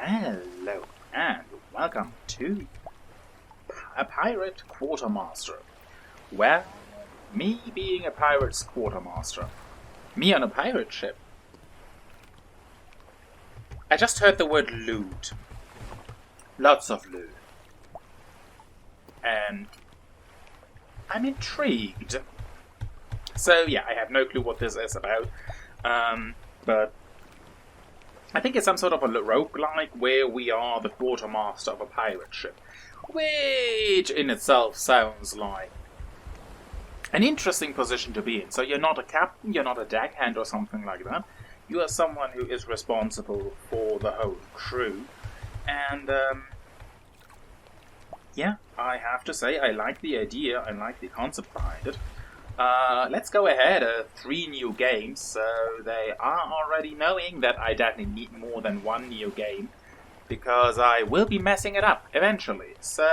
Hello, and welcome to a pirate quartermaster. Well, me being a pirate's quartermaster. Me on a pirate ship. I just heard the word loot. Lots of loot. And I'm intrigued. So yeah, I have no clue what this is about. But I think it's some sort of a roguelike where we are the quartermaster of a pirate ship. Which in itself sounds like an interesting position to be in. So you're not a captain, you're not a deckhand or something like that. You are someone who is responsible for the whole crew. And yeah, I have to say I like the idea, I like the concept behind it. Let's go ahead, 3 new games, so they are already knowing that I definitely need more than 1 new game, because I will be messing it up eventually. So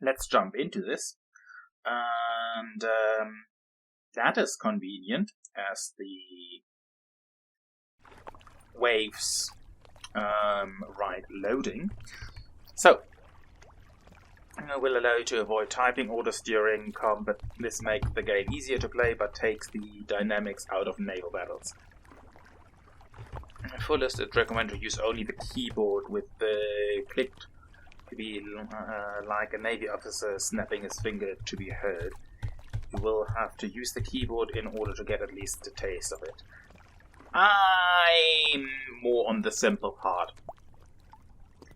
let's jump into this, and that is convenient as the waves right loading. So will allow you to avoid typing, auto steering, combat. This makes the game easier to play, but takes the dynamics out of naval battles. Fullest, it recommends to use only the keyboard with the click to be like a navy officer snapping his finger to be heard. You will have to use the keyboard in order to get at least a taste of it. I'm more on the simple part.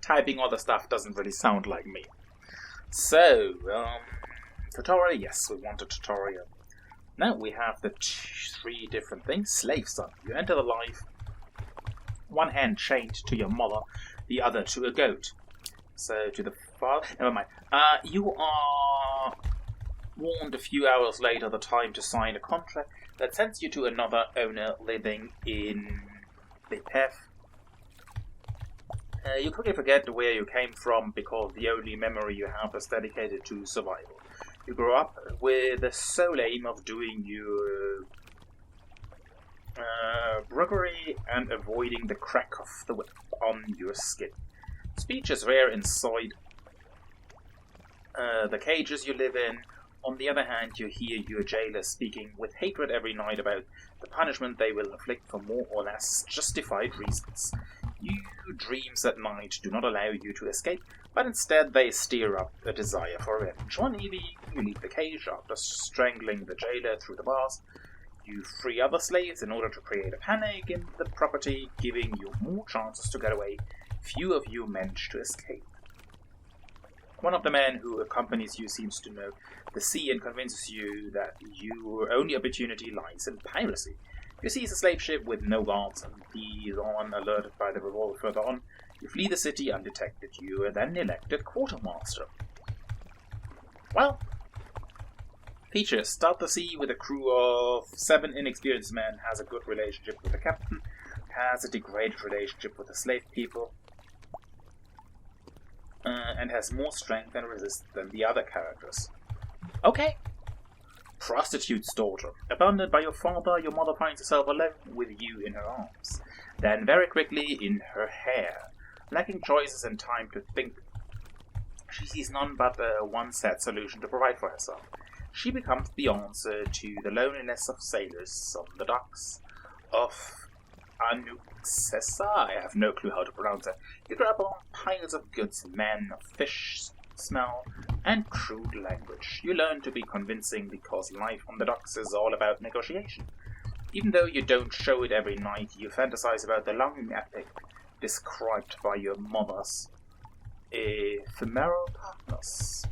Typing all the stuff doesn't really sound like me. So, tutorial, yes, we want a tutorial. Now we have the 3 different things. Slave son, you enter the life, one hand chained to your mother, the other to a goat. So, to the father, never mind. You are warned a few hours later the time to sign a contract that sends you to another owner living in the path. You quickly forget where you came from because the only memory you have is dedicated to survival. You grow up with the sole aim of doing your bruggery and avoiding the crack of the whip on your skin. Speech is rare inside the cages you live in. On the other hand, you hear your jailers speaking with hatred every night about the punishment they will inflict for more or less justified reasons. Your dreams at night do not allow you to escape, but instead they stir up a desire for revenge. One evening, you leave the cage after strangling the jailer through the bars. You free other slaves in order to create a panic in the property, giving you more chances to get away. Few of you manage to escape. One of the men who accompanies you seems to know the sea and convinces you that your only opportunity lies in piracy. You seize a slave ship with no guards, and he is alerted by the revolver further on. You flee the city undetected. You are then elected quartermaster. Well, features. Start the sea with a crew of 7 inexperienced men, has a good relationship with the captain, has a degraded relationship with the slave people, and has more strength and resistance than the other characters. Okay. Prostitute's daughter. Abandoned by your father, your mother finds herself alone with you in her arms. Then very quickly in her hair. Lacking choices and time to think, she sees none but one set solution to provide for herself. She becomes the answer to the loneliness of sailors on the docks of Anuxessa. I have no clue how to pronounce it. You grab on piles of goods, men, of fish smell, and crude language. You learn to be convincing because life on the docks is all about negotiation. Even though you don't show it every night, you fantasize about the long epic described by your mother's ephemeral partners.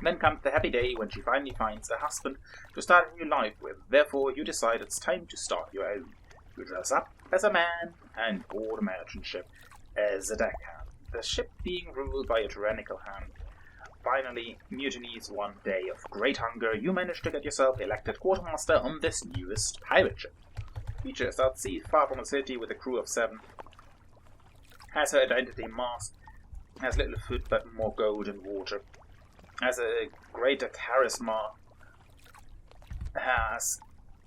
Then comes the happy day when she finally finds a husband to start a new life with. Therefore, you decide it's time to start your own. You dress up as a man and board a merchant ship as a deckhand. The ship being ruled by a tyrannical hand finally mutinies one day of great hunger. You manage to get yourself elected quartermaster on this newest pirate ship. Features at sea, far from a city with a crew of 7. Has her identity masked. Has little food but more gold and water. Has a greater charisma. Has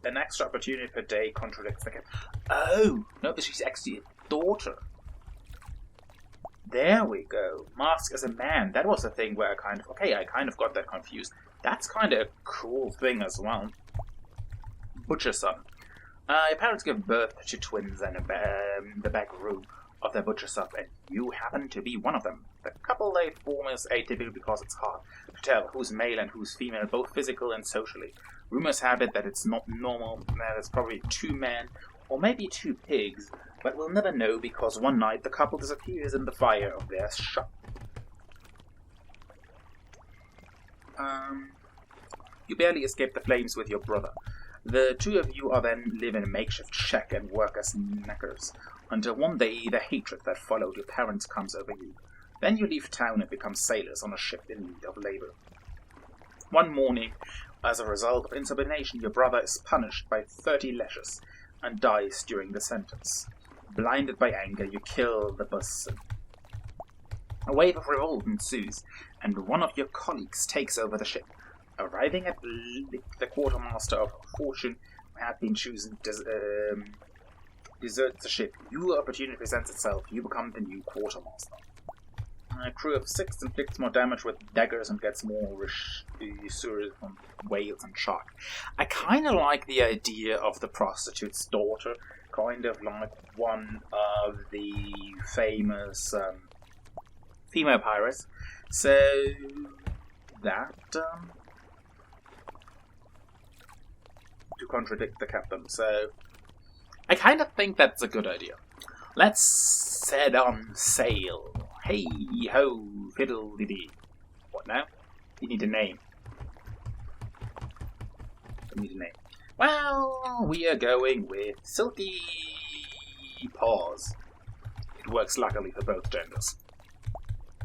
an extra opportunity per day contradicts the cap. Oh! No, she's actually daughter. There we go. Mask as a man. That was the thing where I kind of got that confused. That's kind of a cool thing as well. Butcher's son. Your parents give birth to twins in the back room of their butcher shop, and you happen to be one of them. The couple they form is atypical because it's hard to tell who's male and who's female, both physical and socially. Rumors have it that it's not normal, that it's probably 2 men, or maybe 2 pigs, but we'll never know because one night the couple disappears in the fire of their shop. You barely escape the flames with your brother. The 2 of you are then live in a makeshift shack and work as knackers, until one day the hatred that followed your parents comes over you. Then you leave town and become sailors on a ship in need of labor. One morning, as a result of insubordination, your brother is punished by 30 lashes and dies during the sentence. Blinded by anger, you kill the bosun. A wave of revolt ensues, and one of your colleagues takes over the ship. Arriving at the quartermaster of fortune, who had been chosen, deserts the ship. Your opportunity presents itself. You become the new quartermaster. A crew of 6 inflicts more damage with daggers and gets more resources from whales and shark. I kind of like the idea of the prostitute's daughter, kind of like one of the famous female pirates. So that to contradict the captain. So I kind of think that's a good idea. Let's set on sail. Hey ho, fiddle-dee-dee. What now? You need a name. Well, we are going with Silky Paws. It works luckily for both genders.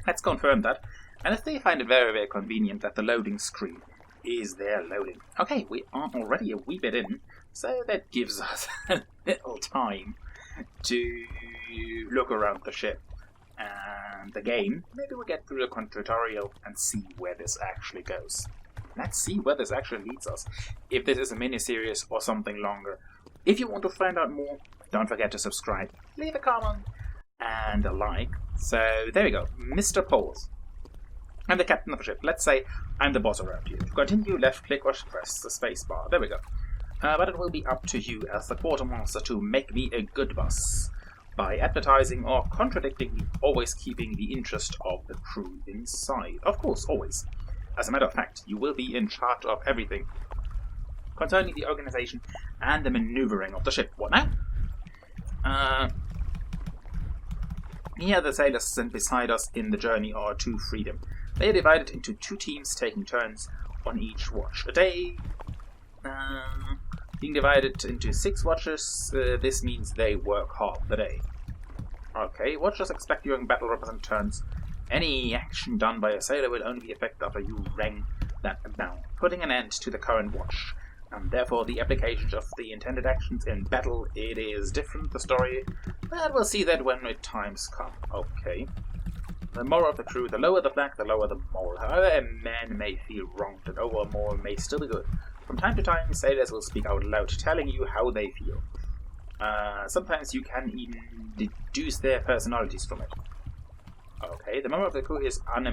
Let's confirm that. And if they find it very, very convenient that the loading screen is there loading. Okay, we are already a wee bit in, so that gives us a little time to look around the ship and the game. Maybe we'll get through the tutorial and see where this actually goes. Let's see where this actually leads us. If this is a mini-series or something longer. If you want to find out more, don't forget to subscribe, leave a comment, and a like. So, there we go. Mr. Paws. I'm the captain of the ship. Let's say I'm the boss around here. To continue, left click or press the space bar. There we go. But it will be up to you as the quartermaster to make me a good boss. By advertising or contradicting me, always keeping the interest of the crew inside. Of course, always. As a matter of fact, you will be in charge of everything concerning the organization and the maneuvering of the ship. What now? Here the sailors sent beside us in the journey are to freedom. They are divided into 2 teams, taking turns on each watch a day. Being divided into 6 watches, this means they work half the day. Okay, watches expect during battle represent turns. Any action done by a sailor will only be effective after you rang that bell, putting an end to the current watch. And therefore the applications of the intended actions in battle, it is different, the story, but we'll see that when the times come. Okay. The moral of the crew, the lower the flag, the lower the moral. However, a man may feel wronged, and overall moral may still be good. From time to time, sailors will speak out loud, telling you how they feel. Sometimes you can even deduce their personalities from it. Okay, the moral of the crew is an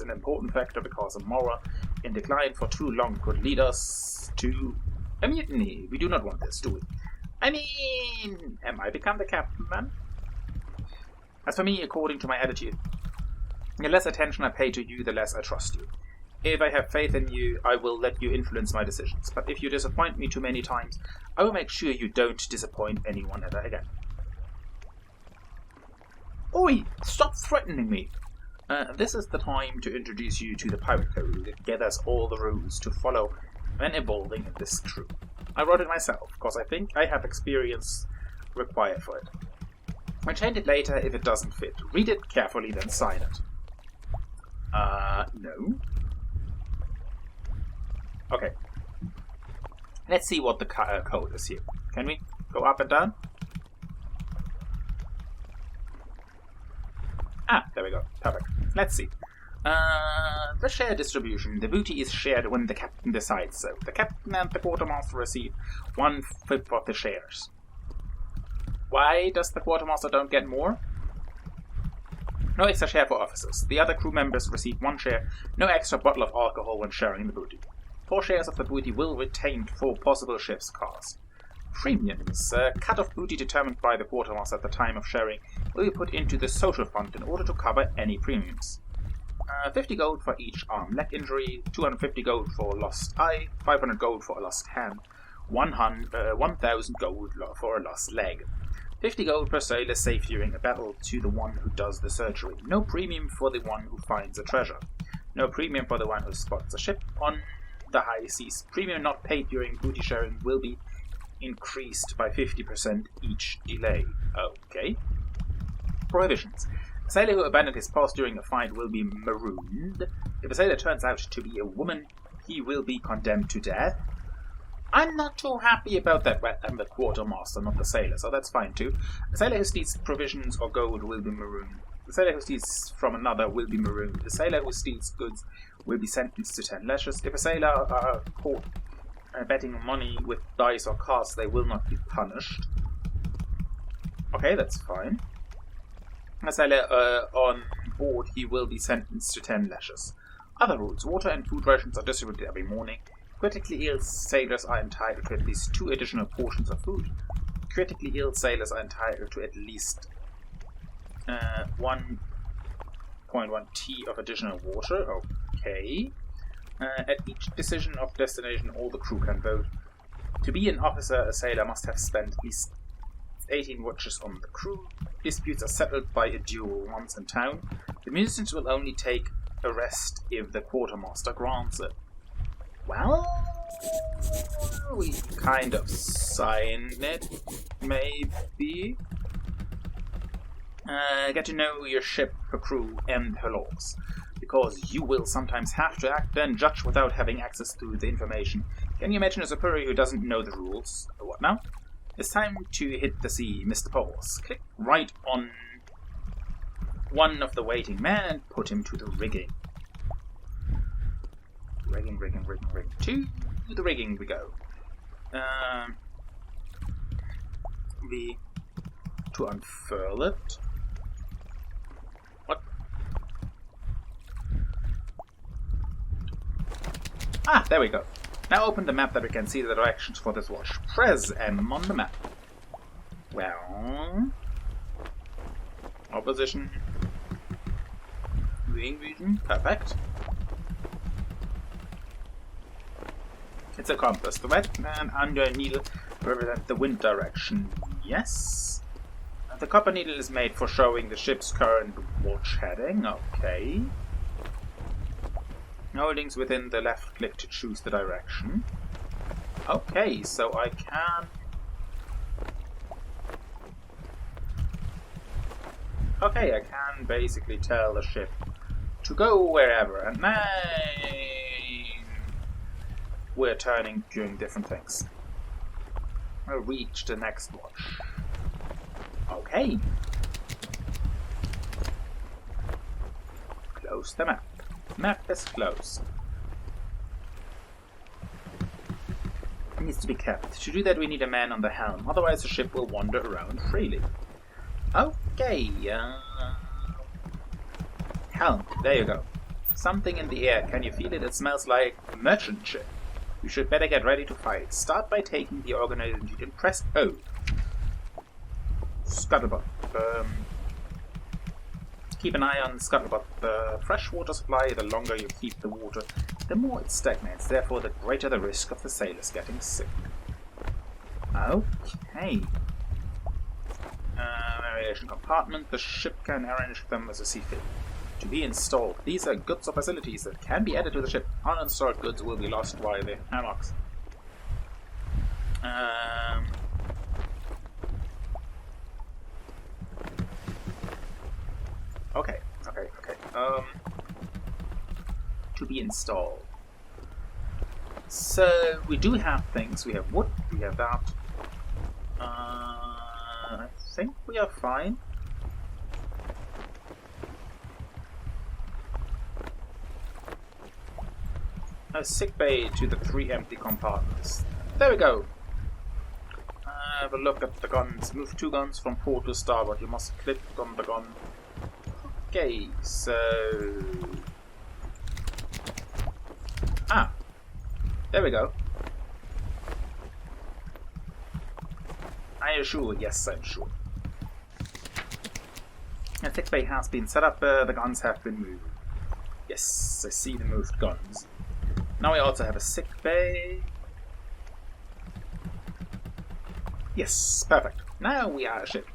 important factor because a moral in decline for too long could lead us to a mutiny. We do not want this, do we? I mean, am I become the captain then? As for me, according to my attitude, the less attention I pay to you, the less I trust you. If I have faith in you, I will let you influence my decisions. But if you disappoint me too many times, I will make sure you don't disappoint anyone ever again. Oi! Stop threatening me! This is the time to introduce you to the pirate code. It gathers all the rules to follow when evolving in this crew. I wrote it myself, because I think I have experience required for it. I'll change it later if it doesn't fit. Read it carefully, then sign it. No. Okay. Let's see what the code is here. Can we go up and down? Ah, there we go. Perfect. Let's see. The share distribution. The booty is shared when the captain decides so. The captain and the quartermaster receive 1/5 of the shares. Why does the quartermaster don't get more? No extra share for officers. The other crew members receive 1 share, no extra bottle of alcohol when sharing the booty. 4 shares of the booty will retained for possible ship's cost. Premiums. Cut of booty determined by the quartermaster at the time of sharing will be put into the social fund in order to cover any premiums. 50 gold for each arm-leg injury, 250 gold for lost eye, 500 gold for a lost hand, 1,000 gold for a lost leg. 50 gold per sailor saved during a battle to the one who does the surgery. No premium for the one who finds a treasure. No premium for the one who spots a ship on the high seas. Premium not paid during booty sharing will be increased by 50% each delay. Okay. Prohibitions. A sailor who abandoned his post during a fight will be marooned. If a sailor turns out to be a woman, he will be condemned to death. I'm not too happy about that. Well, I'm the quartermaster, not the sailor, so that's fine too. A sailor who steals provisions or gold will be marooned. The sailor who steals from another will be marooned. The sailor who steals goods will be sentenced to 10 lashes. If a sailor are caught betting money with dice or cards, they will not be punished. Okay, that's fine. A sailor on board, he will be sentenced to 10 lashes. Other rules. Water and food rations are distributed every morning. Critically ill sailors are entitled to at least 2 additional portions of food. Critically ill sailors are entitled to at least 1.1 T of additional water. Okay. At each decision of destination, all the crew can vote. To be an officer, a sailor must have spent at least 18 watches on the crew. Disputes are settled by a duel once in town. The musicians will only take a rest if the quartermaster grants it. Well, we kind of signed it, maybe. Get to know your ship, her crew, and her laws. Because you will sometimes have to act and judge without having access to the information. Can you imagine a superior who doesn't know the rules? What now? It's time to hit the sea, Mr. Paws. Click right on one of the waiting men and put him to the rigging. Rigging. To the rigging we go. To unfurl it. What? Ah, there we go. Now open the map that we can see the directions for this watch. Press M on the map. Well... Opposition. Viewing region. Perfect. It's a compass. The red and under needle represent the wind direction. Yes. The copper needle is made for showing the ship's current watch heading. Okay. Holdings within the left click to choose the direction. Okay, so I can... Okay, I can basically tell the ship to go wherever, and then we're turning doing different things. We'll reach the next watch. Okay. Close the map. Map is closed. It needs to be kept. To do that we need a man on the helm, otherwise the ship will wander around freely. Okay, helm, there you go. Something in the air, can you feel it? It smells like a merchant ship. You should better get ready to fight. Start by taking the organizing sheet and press O. Scuttlebutt. Keep an eye on the scuttlebutt. The fresh water supply, the longer you keep the water, the more it stagnates. Therefore, the greater the risk of the sailors getting sick. Okay. Variation compartment. The ship can arrange them as a see fit. To be installed. These are goods or facilities that can be added to the ship. Uninstalled goods will be lost via the hammocks. Okay. To be installed. So we do have things. We have wood. We have that. I think we are fine. A sick bay to the 3 empty compartments. There we go. have a look at the guns. Move 2 guns from port to starboard. You must click on the gun. Okay, so... Ah! There we go. Are you sure? Yes, I'm sure. A thick bay has been set up. The guns have been moved. Yes, I see the moved guns. Now we also have a sick bay. Yes, perfect. Now we are a ship.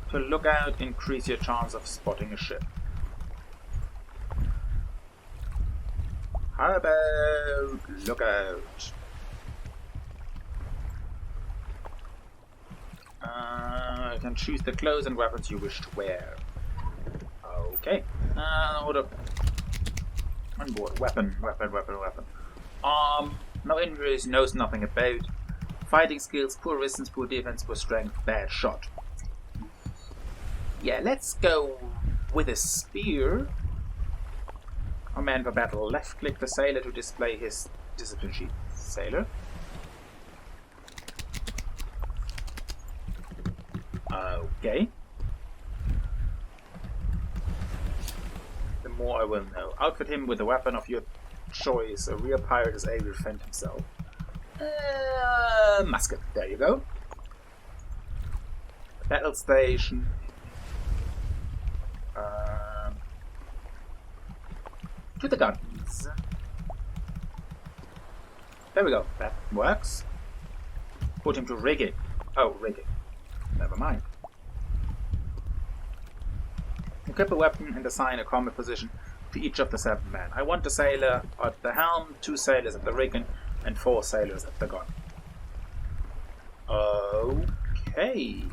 To look out, increase your chance of spotting a ship. How about look out? You can choose the clothes and weapons you wish to wear. Okay. Order. On board. Weapon. No injuries, knows nothing about. Fighting skills, poor resistance, poor defense, poor strength, bad shot. Yeah, let's go with a spear. A man for battle. Left click the sailor to display his discipline sheet. Sailor. Okay. The more I will know. Outfit him with a weapon of your choice. A real pirate is able to defend himself. Musket. There you go. Battle station. To the guns. There we go. That works. Put him to rigging. Oh, rigging. Never mind. Equip a weapon and assign a combat position to each of the 7 men. I want a sailor at the helm, 2 sailors at the rigging, and 4 sailors at the gun. Okay.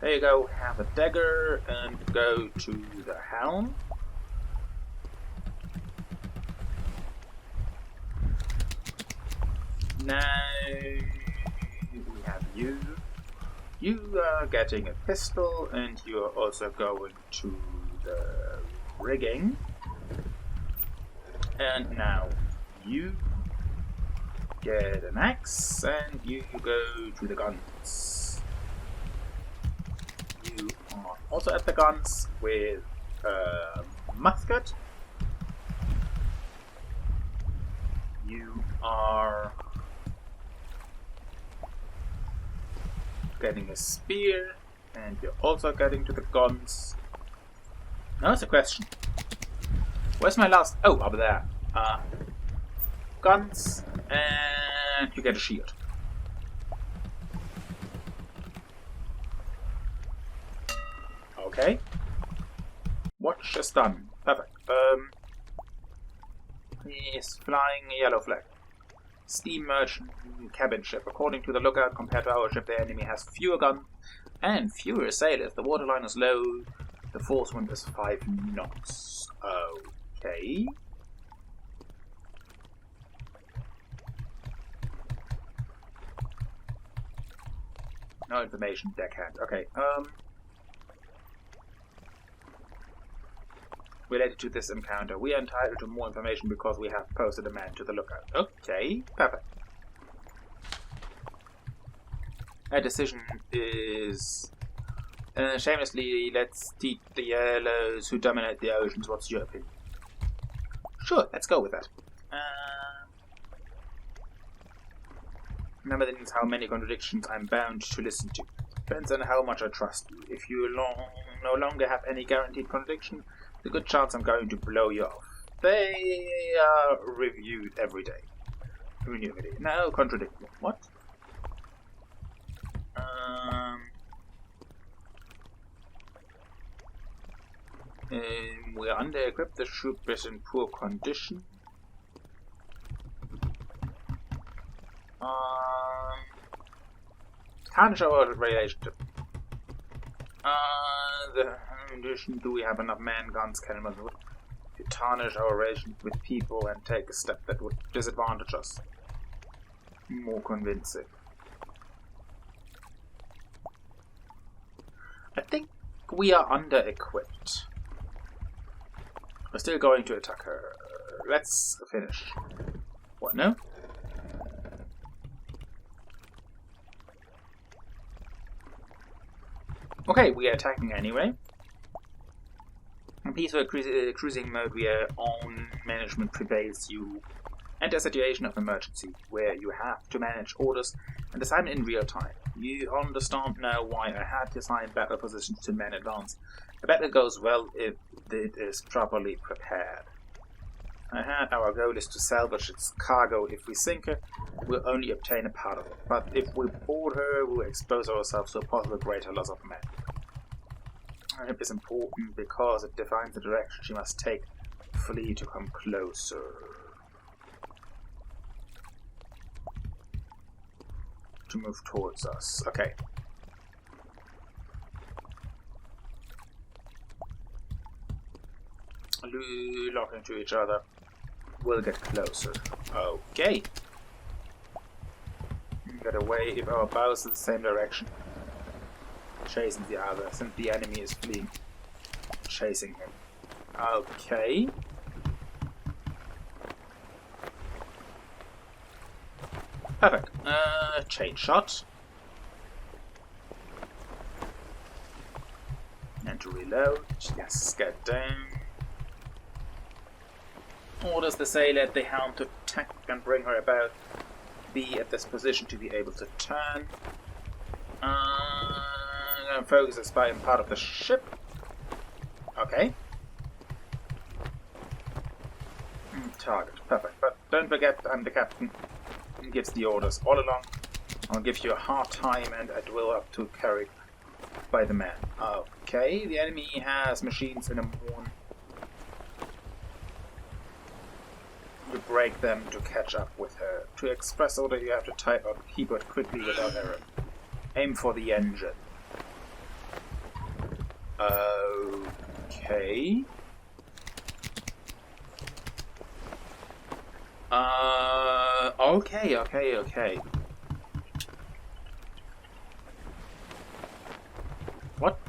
There you go. Have a dagger and go to the helm. Now we have you. You are getting a pistol, and you are also going to the rigging. And now you get an axe, and you go to the guns. You are also at the guns with a musket. You are getting a spear, and you're also getting to the guns. Now it's a question. Where's my last? Oh, over there. Guns, and you get a shield. Okay. Watch is done. Perfect. He's flying a yellow flag. Steam merchant cabin ship. According to the lookout, compared to our ship, the enemy has fewer guns and fewer sailors. The waterline is low. The force wind is 5 knots. Okay. No information, deckhand. Okay. Related to this encounter, we are entitled to more information because we have posted a man to the lookout. Okay, perfect. Our decision is... shamelessly, let's teach the yellows who dominate the oceans. What's your opinion? Sure, let's go with that. Remember that is how many contradictions I'm bound to listen to. Depends on how much I trust you. If you no longer have any guaranteed contradiction, there's a good chance I'm going to blow you off. They are reviewed every day. No contradiction. What? We're under-equipped. The ship is in poor condition. Tarnish our relationship. In addition, do we have enough man, guns, cannons, wood to tarnish our relationship with people and take a step that would disadvantage us? More convincing. I think we are under-equipped. We're still going to attack her. Let's finish. What, no? Okay, we are attacking anyway. In peaceful cruising mode, we are on management prevails. You enter a situation of emergency, where you have to manage orders and assignment in real time. You understand now why I had to assign battle positions to men in advance. The battle goes well if it is properly prepared. Our goal is to salvage its cargo. If we sink her, we'll only obtain a part of it. But if we board her, we'll expose ourselves to a possible greater loss of men. It is important because it defines the direction she must take. Flee to come closer. To move towards us. Okay. Locking to each other. We'll get closer. Okay. Get away if our bow is in the same direction. Chasing the other, since the enemy is fleeing. Chasing him. Okay. Perfect. Chain shot. And to reload. Yes, get down. Orders the sailor at the helm to tack and bring her about. Be at this position to be able to turn. Focus the spy on part of the ship. Okay. Target. Perfect. But don't forget, I'm the captain. He gives the orders all along. I'll give you a hard time and it will up to carried by the man. Okay. The enemy has machines in a moon. You break them to catch up with her. To express order, you have to type on keyboard quickly without error. Aim for the engine. Okay. Okay. What?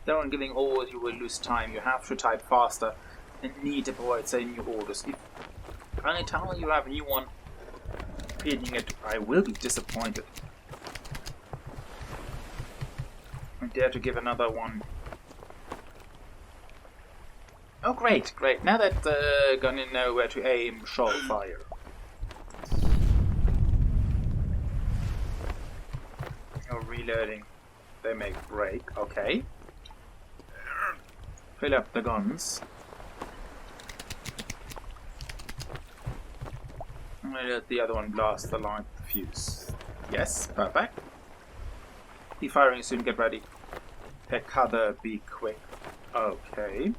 Don't giving orders, you will lose time. You have to type faster and need to provide say new orders. If any time you have a new one reading it, I will be disappointed. I dare to give another one. Oh great. Now that gonna know where to aim, shall fire. Oh, reloading. They make break. Okay. Fill up the guns. I'm gonna let the other one blast the line with the fuse. Yes, perfect. Be firing soon, get ready. Pick cover, be quick. Okay.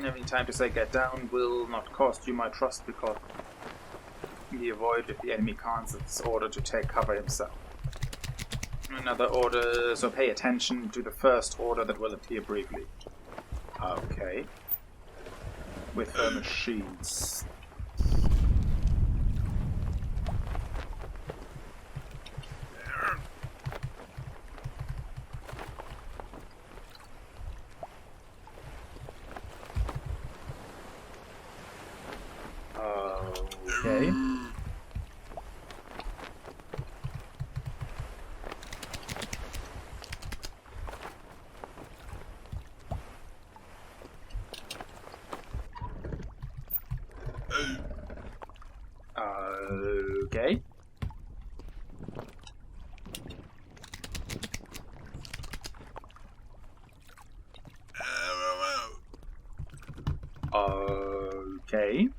Having time to say get down will not cost you my trust because you avoid if the enemy cancels its order to take cover himself. Another order, so pay attention to the first order that will appear briefly. Okay. With her machines. Okay. Okay. Okay.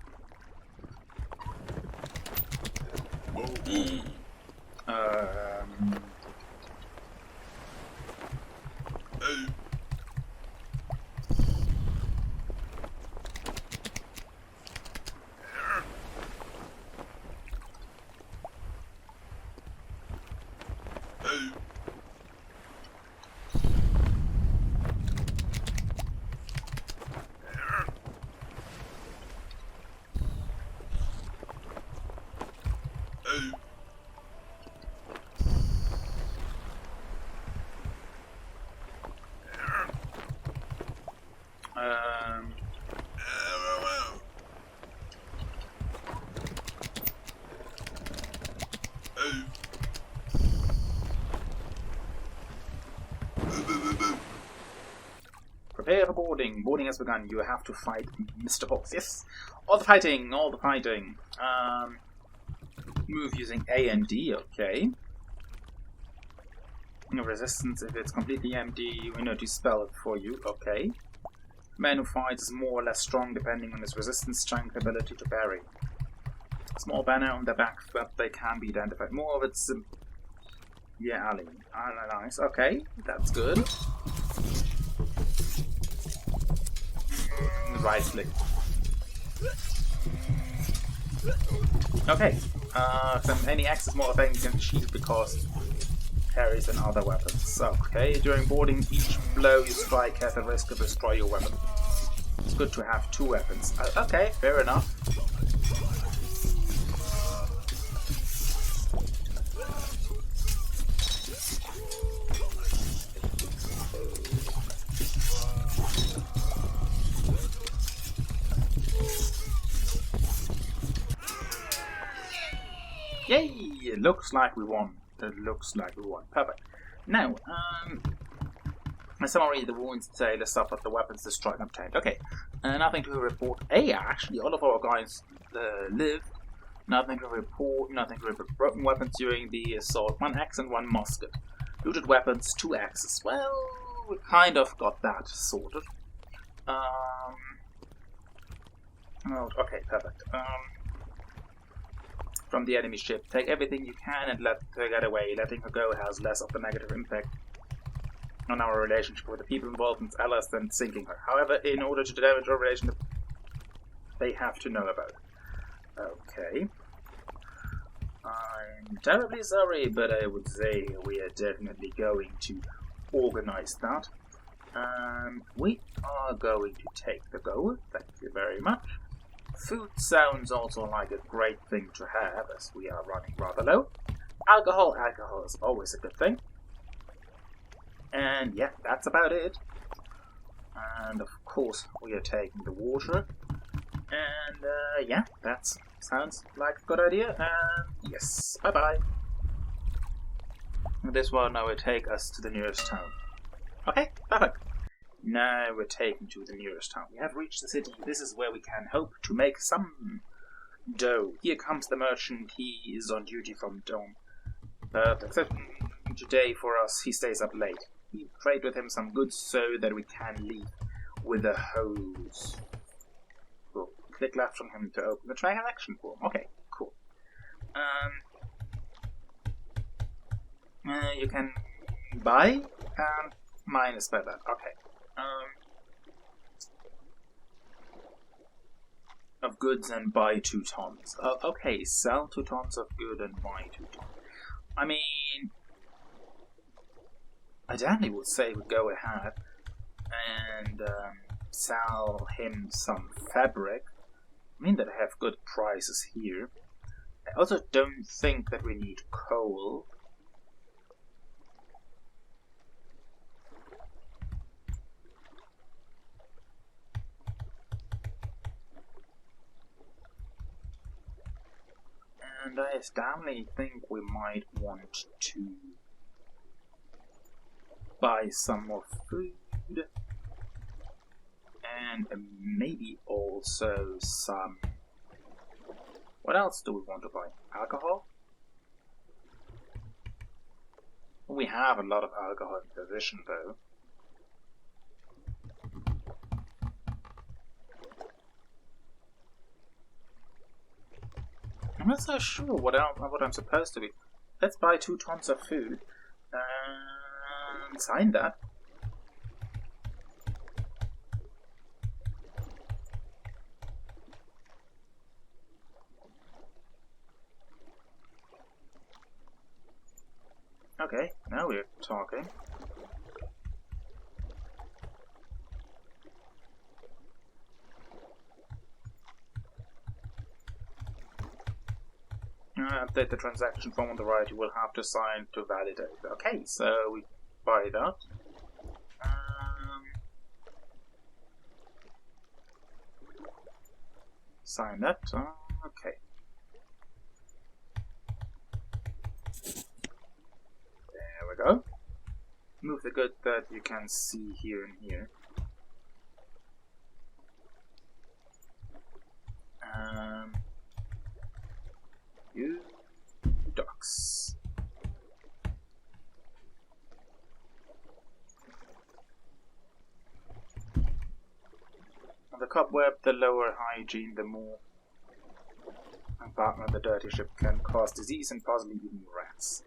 Prepare for boarding. Boarding has begun. You have to fight Mr. Paws. Yes. All the fighting. All the fighting. Move using A and D. Okay. No resistance if it's completely empty. We know to spell it for you. Okay. Man who fights is more or less strong depending on his resistance, strength, ability to parry. Small banner on the back, but they can be identified. More of it's... yeah, Ali. Nice. Okay, that's good. Right click. Okay. So any X is more effective against shield because parries and other weapons. Okay, during boarding, each blow you strike has the risk of destroy your weapon. It's good to have two weapons. Okay, fair enough. Yay! It looks like we won. It looks like we won. Perfect. Now, summary, the wounds sailor suffered, the weapons destroyed and obtained. Okay, nothing to report. Actually, all of our guys lived. Nothing to report. Nothing to report. Broken weapons during the assault. 1 axe and 1 musket. Looted weapons, 2 axes. Well, we kind of got that sorted. Okay, perfect. From the enemy ship, take everything you can and let her get away. Letting her go has less of a negative impact on our relationship with the people involved and its allies than sinking her. However, in order to damage our relationship, they have to know about it. Okay. I'm terribly sorry, but I would say we are definitely going to organize that. We are going to take the goal. Thank you very much. Food sounds also like a great thing to have, as we are running rather low. Alcohol is always a good thing. And yeah, that's about it. And of course, we are taking the water. And yeah, that sounds like a good idea. And yes, bye-bye. This will now take us to the nearest town. Okay, perfect. Now we're taken to the nearest town. We have reached the city. This is where we can hope to make some dough. Here comes the merchant. He is on duty from dawn. But except today for us, he stays up late. We trade with him some goods so that we can leave with a hose. Cool. Click left on him to open the transaction form. Okay, cool. You can buy and minus by that. Okay. Of goods and buy 2 tons. Okay, sell 2 tons of good and buy 2 tons. I mean, I definitely would say we go ahead and sell him some fabric. I mean that I have good prices here. I also don't think that we need coal. And I definitely think we might want to buy some more food. And maybe also some... What else do we want to buy? Alcohol? We have a lot of alcohol in position though. I'm not so sure what I'm supposed to be. Let's buy 2 tons of food. And sign that. Okay, now we're talking. Update the transaction form on the right. You will have to sign to validate. Okay, so we buy that. Sign that. Okay. move the goods that you can see here and here. You ducks. The cobweb, the lower hygiene, the more compartment the dirty ship can cause disease and possibly even rats.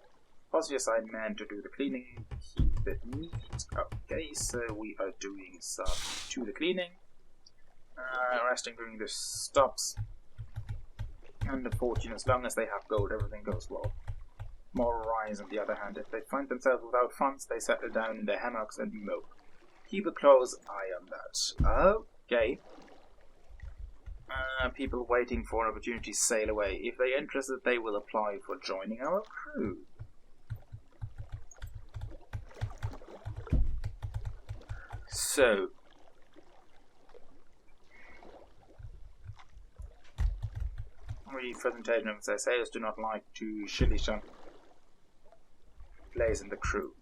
Also assign men to do the cleaning, keep it neat. Okay, so we are doing some to the cleaning. Resting during the stops. And the fortune, as long as they have gold, everything goes well. Moral rise, on the other hand, if they find themselves without funds, they settle down in their hammocks and mope. Keep a close eye on that. Okay. People waiting for an opportunity sail away. If they're interested, they will apply for joining our crew. So, presentation of their sailors do not like to shilly-shun plays in the crew.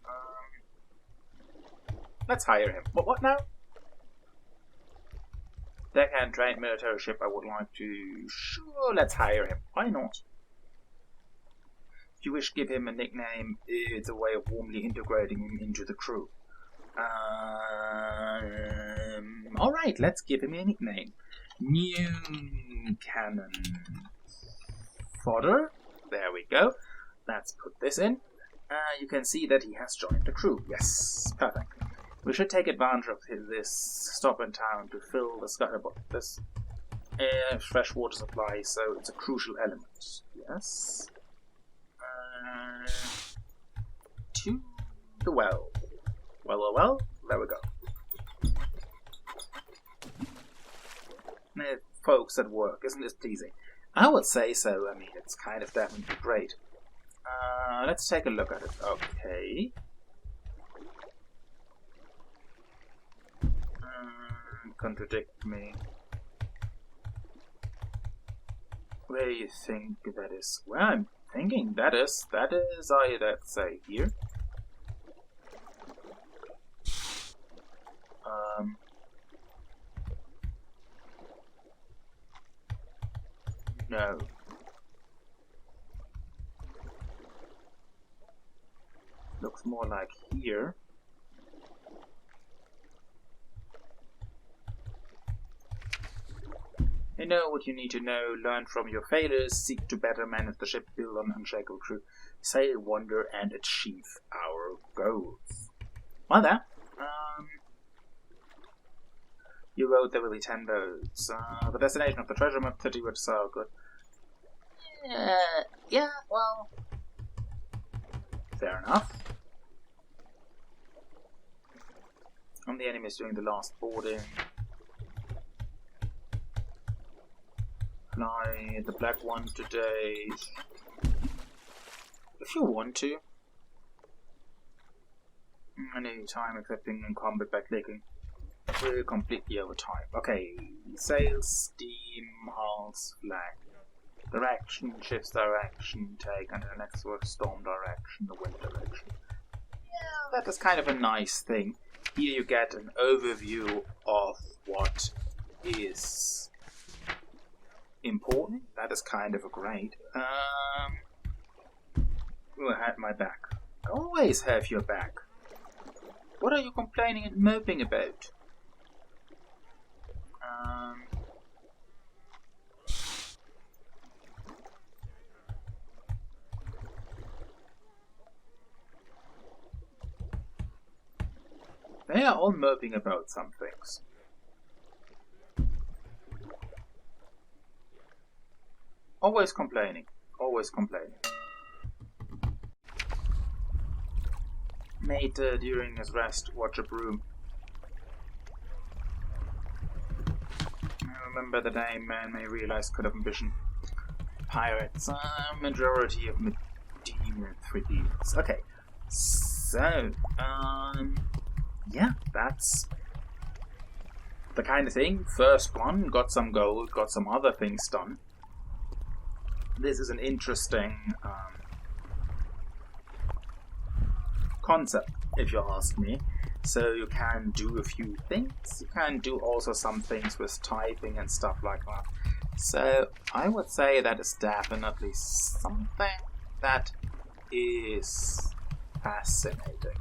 Let's hire him. What now? Deckhand trained military ship I would like to... Sure, let's hire him. Why not? If you wish, give him a nickname. It's a way of warmly integrating him into the crew. Alright, let's give him a nickname. New Cannon Fodder. There we go. Let's put this in. You can see that he has joined the crew. Yes, perfect. We should take advantage of this stop in town to fill the scuttlebot, this fresh water supply, so it's a crucial element. Yes. To the well. Well, there we go. Folks at work, isn't this pleasing? I would say so. I mean, it's kind of definitely great. Let's take a look at it. Okay. Contradict me. Where do you think that is? Well, I'm thinking that is let's say here. No. Looks more like here. You know what you need to know, learn from your failures, seek to better manage the ship, build an unshakable crew, sail, wander, and achieve our goals. Well then, you wrote there will be 10 boats. The destination of the treasure map, 30 words, so good. Yeah, well... Fair enough. And the enemy is doing the last boarding. Fly the black one today. If you want to. Any time accepting in combat by clicking. We're completely over time. Okay. Sail, steam, hulls, flag. Direction, ship's direction, take under the next word, storm direction, the wind direction. Yeah, that is kind of a nice thing. Here you get an overview of what is important. That is kind of a great. Who had my back? I always have your back. What are you complaining and moping about? They are all moping about some things. Always complaining. Always complaining. Mate, during his rest, watch a broom. I remember the name man may realize could have ambition. Pirates, majority of Medina 3Ds. Okay, so, yeah, that's the kind of thing. First one, got some gold, got some other things done. This is an interesting concept. if you ask me. So you can do a few things. You can do also some things with typing and stuff like that. So I would say that is definitely something that is fascinating.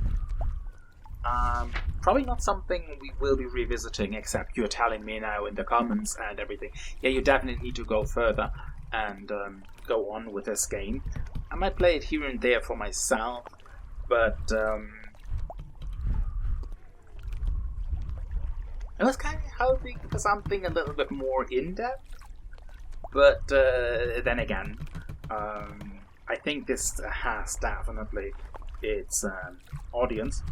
Probably not something we will be revisiting, except you're telling me now in the comments and everything. Yeah, you definitely need to go further and go on with this game. I might play it here and there for myself, but I was kind of hoping for something a little bit more in-depth. But then again, I think this has definitely its audience,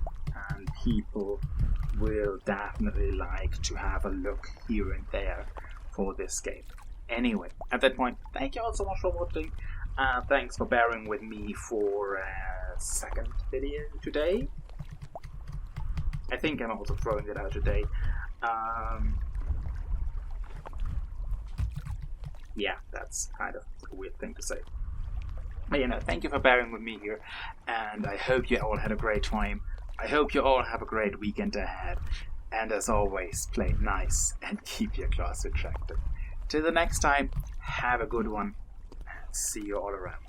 and people will definitely like to have a look here and there for this game. Anyway, at that point, thank you all so much for watching. Thanks for bearing with me for a second video today. I think I'm also throwing it out today. Yeah, that's kind of a weird thing to say. But thank you for bearing with me here, and I hope you all had a great time. I hope you all have a great weekend ahead, and as always, play nice and keep your class attractive. Till the next time, have a good one, and see you all around.